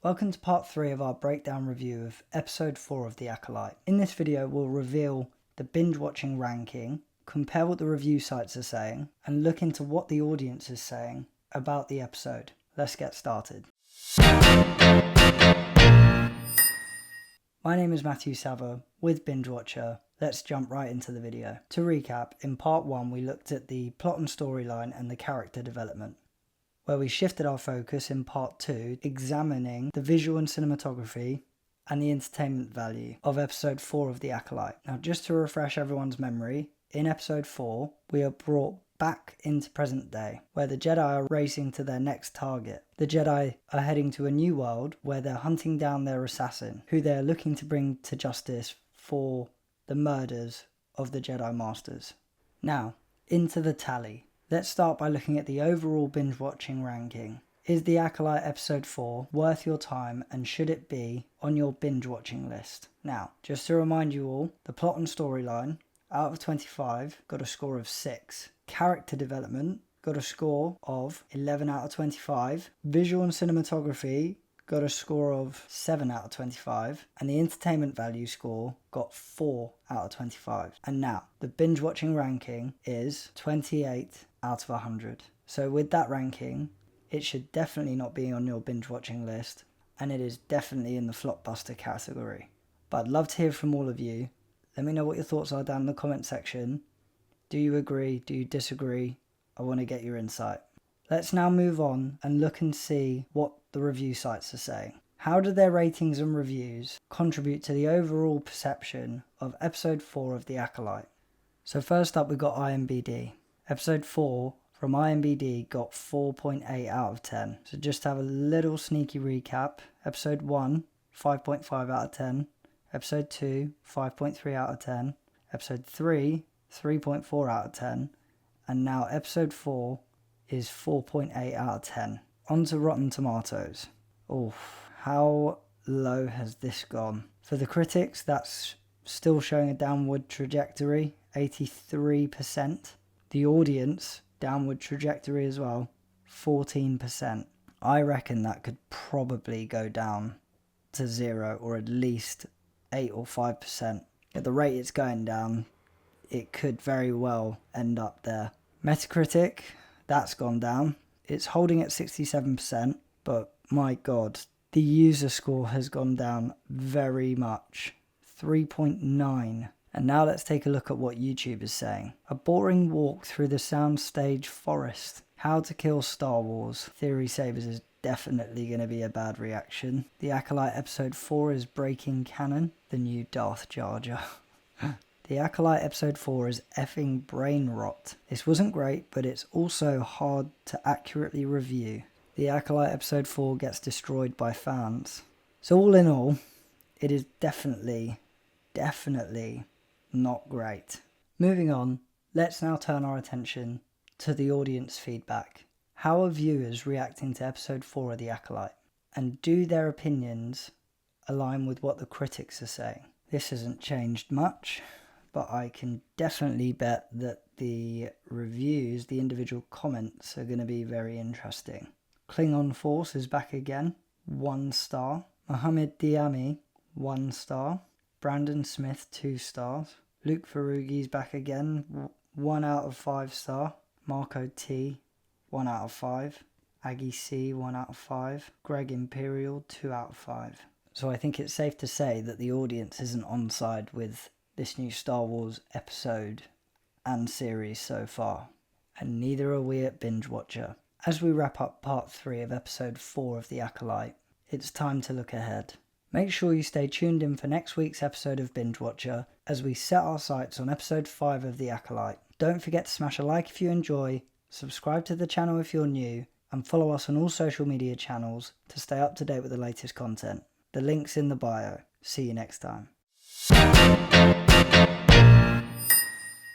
Welcome to part 3 of our breakdown review of episode 4 of The Acolyte. In this video we'll reveal the binge watching ranking, compare what the review sites are saying, and look into what the audience is saying about the episode. Let's get started. My name is Matthew Sava with Binge Watcher. Let's jump right into the video. To recap, in part 1 we looked at the plot and storyline and the character development, where we shifted our focus in part 2, examining the visual and cinematography and the entertainment value of episode 4 of The Acolyte. Now, just to refresh everyone's memory, in episode 4, we are brought back into present day, where the Jedi are racing to their next target. The Jedi are heading to a new world where they're hunting down their assassin, who they're looking to bring to justice for the murders of the Jedi Masters. Now, into the tally. Let's start by looking at the overall binge watching ranking. Is The Acolyte episode 4 worth your time, and should it be on your binge watching list? Now, just to remind you all, the plot and storyline, out of 25, got a score of 6. Character development got a score of 11 out of 25. Visual and cinematography got a score of 7 out of 25, and the entertainment value score got 4 out of 25. And now, the binge watching ranking is 28 out of 100. So with that ranking, it should definitely not be on your binge watching list, and it is definitely in the Flopbuster category. But I'd love to hear from all of you. Let me know what your thoughts are down in the comment section. Do you agree? Do you disagree? I want to get your insight. Let's now move on and look and see what the review sites are saying. How do their ratings and reviews contribute to the overall perception of episode 4 of The Acolyte? So first up, we've got IMDb. Episode 4 from IMDb got 4.8 out of 10. So just to have a little sneaky recap. Episode 1, 5.5 out of 10. Episode 2, 5.3 out of 10. Episode 3, 3.4 out of 10. And now episode 4 is 4.8 out of 10. On to Rotten Tomatoes. Oh, how low has this gone? For the critics, that's still showing a downward trajectory, 83%. The audience, downward trajectory as well, 14%. I reckon that could probably go down to 0, or at least 8 or 5%. At the rate it's going down, it could very well end up there. Metacritic, that's gone down. It's holding at 67%, but my god, the user score has gone down very much. 3.9. And now let's take a look at what YouTube is saying. A boring walk through the soundstage forest. How to kill Star Wars. Theory Savers is definitely going to be a bad reaction. The Acolyte episode 4 is breaking canon. The new Darth Jar Jar. The Acolyte episode 4 is effing brain rot. This wasn't great, but it's also hard to accurately review. The Acolyte episode 4 gets destroyed by fans. So all in all, it is definitely not great. Moving on, let's now turn our attention to the audience feedback. How are viewers reacting to episode 4 of The Acolyte? And do their opinions align with what the critics are saying? This hasn't changed much, but I can definitely bet that the reviews, the individual comments, are going to be very interesting. Klingon Force is back again, 1 star. Mohammed Diami, 1 star. Brandon Smith, 2 stars. Luke Ferrugi's back again, 1 out of 5 star. Marco T, 1 out of 5. Aggie C, 1 out of 5. Greg Imperial, 2 out of 5. So I think it's safe to say that the audience isn't on side with this new Star Wars episode and series so far. And neither are we at Binge Watcher. As we wrap up part 3 of episode 4 of The Acolyte, it's time to look ahead. Make sure you stay tuned in for next week's episode of Binge Watcher as we set our sights on episode 5 of The Acolyte. Don't forget to smash a like if you enjoy, subscribe to the channel if you're new, and follow us on all social media channels to stay up to date with the latest content. The link's in the bio. See you next time.